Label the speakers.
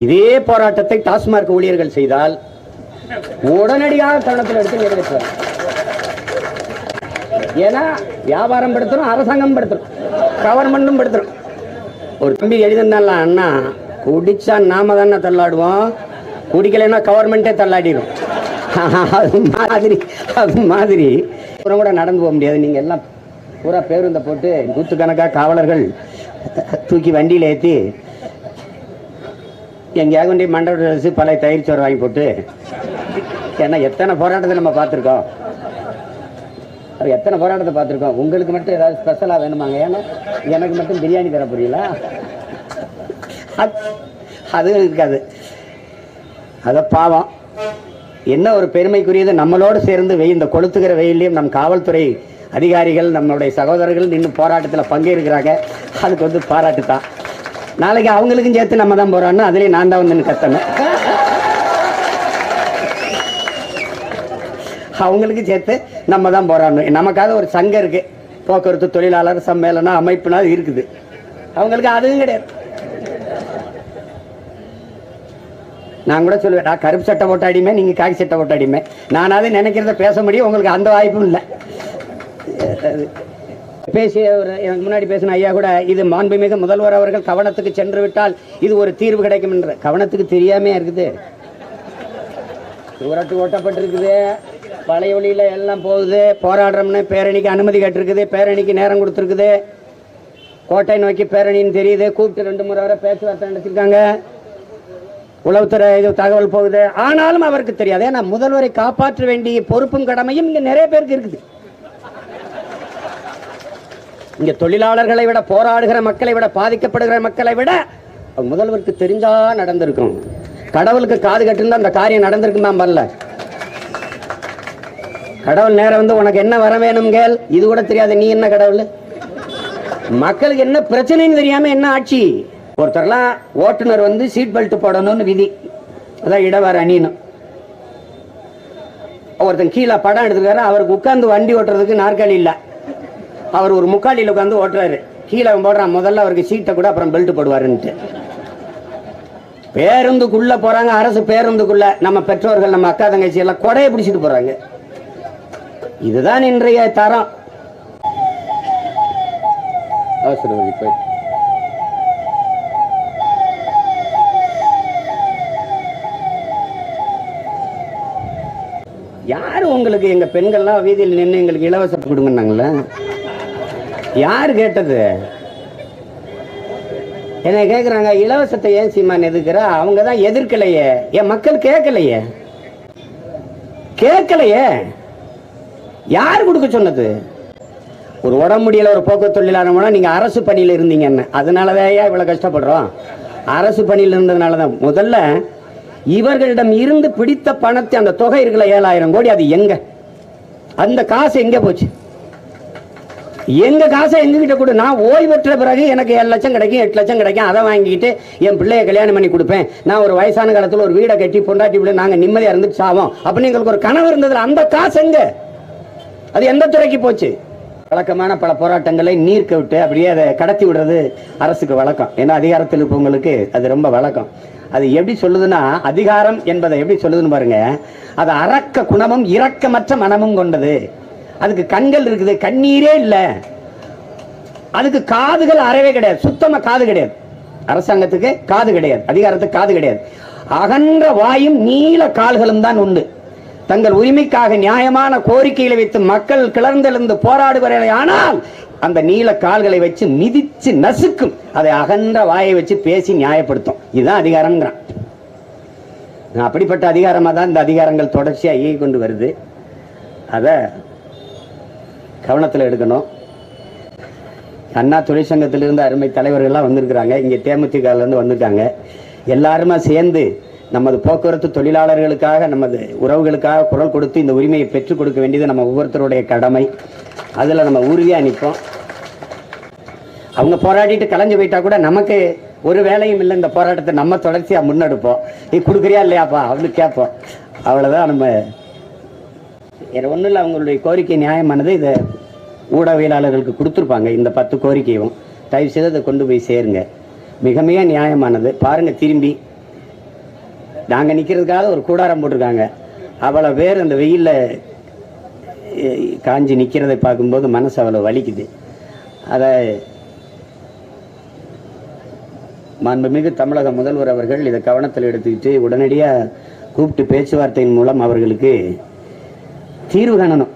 Speaker 1: இதே போராட்டத்தை டாஸ்மாக் ஊழியர்கள் செய்தால் உடனடியாக கவனத்தில் எடுத்து நிறைவேற்றுவார். ஏன்னா வியாபாரம் படுத்துறோம், அரசாங்கம் படுத்துறோம், கவர்மெண்ட்டும் படுத்துறோம். ஒரு தம்பி எழுதினால அண்ணா குடிச்சா நாம தானே தள்ளாடுவோம், குடிக்கலைன்னா கவர்மெண்டே தள்ளாடிடும். அது மாதிரி கூட நடந்து போக முடியாது. நீங்க எல்லாம் பூரா பேருந்தை போட்டு நூற்றுக்கணக்காக காவலர்கள் தூக்கி வண்டியில் ஏற்றி எங்கேயாவது கொண்டு மண்டபத்தை பழைய தயிர் சோறு வாங்கி போட்டு, ஏன்னா எத்தனை போராட்டத்தை நம்ம பார்த்துருக்கோம், எத்தனை போராட்டத்தை பார்த்துருக்கோம். உங்களுக்கு மட்டும் ஏதாவது ஸ்பெஷலாக வேணுமாங்க, ஏன்னா எனக்கு மட்டும் பிரியாணி தர புரியல, அதுவும் இருக்காது. அத பாவம். என்ன ஒரு பெருமைக்குரியது, நம்மளோடு சேர்ந்து இந்த கொளுத்துகிற வெயிலையும் நம் காவல்துறை அதிகாரிகள் நம்மளுடைய சகோதரர்கள் இன்னும் போராட்டத்தில் பங்கேற்கிறாங்க. அதுக்கு வந்து பாராட்டு தான். நாளைக்கு அவங்களுக்கும் சேர்த்து நம்ம தான் போறோம்னா அதுலேயும் நான் தான் வந்து கத்தணும். அவங்களுக்கு சேர்த்து நம்ம தான் போராடணும். நமக்காக ஒரு சங்கம் இருக்கு, போக்குவரத்து தொழிலாளர் சம்மேளனம் அமைப்புனா இருக்குது. அவங்களுக்கு அதுவும் கிடையாது. நான் கூட சொல்லுவேன், நான் கருப்பு சட்டை போட்டாடியுமே, நீங்க காக்கி சட்டை போட்டாடியுமே. நானாவது நினைக்கிறத பேச முடியும், உங்களுக்கு அந்த வாய்ப்பும் இல்லை. பேசிய ஒரு எனக்கு முன்னாடி பேசின ஐயா கூட, இது மாண்புமிகு முதல்வர் அவர்கள் கவனத்துக்கு சென்று விட்டால் இது ஒரு தீர்வு கிடைக்கும் என்ற. கவனத்துக்கு தெரியாமே இருக்குது, உரட்டு ஓட்டப்பட்டிருக்குது, பழைய ஒளியில எல்லாம் போகுது. போராடுறோம்னு பேரணிக்கு அனுமதி கேட்டிருக்குது, பேரணிக்கு நேரம் கொடுத்துருக்குது, கோட்டை நோக்கி பேரணின்னு தெரியுது, கூப்பிட்டு 2 முறை வரை பேச்சுவார்த்தை நடத்திருக்காங்க, உளவுத்துறை இது தகவல் போகுது. ஆனாலும் அவருக்கு தெரியாது. ஏன்னா முதல்வரை காப்பாற்ற வேண்டிய பொறுப்பும் கடமையும் இங்க நிறைய பேருக்கு இருக்குது. இங்க தொழிலாளர்களை விட, போராடுகிற மக்களை விட, பாதிக்கப்படுகிற மக்களை விட முதல்வருக்கு தெரிஞ்சா நடந்திருக்கும். கடவுளுக்கு காது கட்டிருந்தா அந்த காரியம் நடந்திருக்குமா? வரல. கடவுள் நேரம் வந்து உனக்கு என்ன வர வேணும் கேள், இது கூட தெரியாது, நீ என்ன கடவுள்? மக்களுக்கு என்ன பிரச்சனைன்னு தெரியாம என்ன ஆட்சி? ஒருத்தர்லாம் ஓட்டுநர் வந்து சீட் பெல்ட் போடணும்னு விதி, அதான் இடவாறு அணியணும். ஒருத்தன் கீழே படம் எடுத்துக்காரு, அவருக்கு உட்கார்ந்து வண்டி ஓட்டுறதுக்கு நாற்காலி இல்லை, அவர் ஒரு முக்காலியில் உட்காந்து ஓட்டுறாரு. கீழே போடுறான், முதல்ல அவருக்கு சீட்டை கூட அப்புறம் பெல்ட் போடுவாருன்ட்டு. பேருந்துக்குள்ள போறாங்க, அரசு பேருந்துக்குள்ள நம்ம பெற்றோர்கள் நம்ம அக்கா தங்கச்சி எல்லாம் கொடையை பிடிச்சிட்டு போறாங்க. இதுதான் இன்றைய தரம். யாரு உங்களுக்கு எங்க பெண்கள்லாம் வீதியில் நின்று எங்களுக்கு இலவசம் கொடுங்கன்னாங்களே, யாரு கேட்டது? என்ன கேட்குறாங்க, இலவசத்தை ஏன் சீமான் எதுக்குற? அவங்க தான் எதிர்க்கலையே, என் மக்கள் கேட்கலையே. கேட்கலையே, யார் கொடுக்க சொன்னது? ஒரு உடம்பு முடியல, ஒரு போக்குவரத்து தொழிலாளர் நீங்க அரசு பணியில் இருந்தீங்கன்னு, அதனாலதான் இவ்வளவு கஷ்டப்படுறோம். அரசு பணியில் இருந்ததுனாலதான். முதல்ல இவர்களிடம் இருந்து பிடித்த பணத்தை, அந்த தொகை இருக்குல்ல 7000 கோடி, அது எங்க? அந்த காசு எங்க போச்சு? எங்க காசை எங்ககிட்ட கொடு. நான் ஓய்வு பெற்ற பிறகு எனக்கு 7 லட்சம் கிடைக்கும், 8 லட்சம் கிடைக்கும், அதை வாங்கிட்டு என் பிள்ளைய கல்யாணம் பண்ணி கொடுப்பேன், நான் ஒரு வயசான காலத்தில் ஒரு வீடை கட்டி பொண்டாட்டி பிள்ளை நாங்க நிம்மதியா இருந்துட்டு சாவோம் அப்படின்னு எங்களுக்கு ஒரு கனவு இருந்ததுல அந்த காசு எங்க? அது எந்த துறைக்கு போச்சு? வழக்கமான பல போராட்டங்களை நீர்க்க விட்டு அப்படியே அதை கடத்தி விடுறது அரசுக்கு வழக்கம். ஏன்னா அதிகாரத்தில் இருப்பவங்களுக்கு அது ரொம்ப வழக்கம். அது எப்படி சொல்லுதுன்னா, அதிகாரம் என்பதை எப்படி சொல்லுதுன்னு பாருங்க. அது அரக்க குணமும் இரக்கமற்ற மனமும் கொண்டது. அதுக்கு கண்கள் இருக்குது, கண்ணீரே இல்லை. அதுக்கு காதுகள் அறவே கிடையாது, சுத்தமா காது கிடையாது. அரசாங்கத்துக்கு காது கிடையாது, அதிகாரத்துக்கு காது கிடையாது. அகன்ற வாயும் நீல கால்களும் தான் உண்டு. தங்கள் உரிமைக்காக நியாயமான கோரிக்கைகளை வைத்து மக்கள் கிளர்ந்தெழுந்து போராடுவார்கள். ஆனால் அந்த நீல கால்களை வச்சு மிதிச்சு நசுக்கும், அதை அகன்ற வாயை வச்சு பேசி நியாயப்படுத்தும். இதுதான் அதிகாரம்ங்கிறான். அப்படிப்பட்ட அதிகாரமா தான் இந்த அதிகாரங்கள் தொடர்ச்சியா இயங்கி கொண்டு வருது. அத கவனத்தில் எடுக்கணும். அண்ணா தொழிற்சங்கத்திலிருந்து அருமை தலைவர்கள்லாம் வந்திருக்கிறாங்க, இங்கே தேமுதிகலேருந்து வந்திருக்காங்க. எல்லாருமே சேர்ந்து நமது போக்குவரத்து தொழிலாளர்களுக்காக, நமது உறவுகளுக்காக குரல் கொடுத்து இந்த உரிமையை பெற்றுக் கொடுக்க வேண்டியது நம்ம ஒவ்வொருத்தருடைய கடமை. அதில் நம்ம உறுதியாக நிற்போம். அவங்க போராடிட்டு கலைஞ்சு போயிட்டா கூட நமக்கு ஒரு வேலையும் இல்லை. இந்த போராட்டத்தை நம்ம தொடர்ச்சியாக முன்னெடுப்போம். நீ கொடுக்குறியா இல்லையாப்பா அப்படின்னு கேட்போம். அவ்வளோதான். நம்ம வேறு ஒன்றும் இல்லை. அவங்களுடைய கோரிக்கை நியாயமானது. இதை ஊடகவியலாளர்களுக்கு கொடுத்துருப்பாங்க. இந்த 10 கோரிக்கையும் தயவு செய்து அதை கொண்டு போய் சேருங்க. மிக மிக நியாயமானது. பாருங்கள், திரும்பி நாங்கள் நிற்கிறதுக்காக ஒரு கூடாரம் போட்டிருக்காங்க. அவ்வளோ பேர் அந்த வெயிலில் காஞ்சி நிற்கிறதை பார்க்கும்போது மனசு அவ்வளோ வலிக்குது. அதை மாண்புமிகு தமிழக முதல்வர் அவர்கள் இதை கவனத்தில் எடுத்துக்கிட்டு உடனடியாக கூப்பிட்டு பேச்சுவார்த்தையின் மூலம் அவர்களுக்கு தீர்வு காணணும்.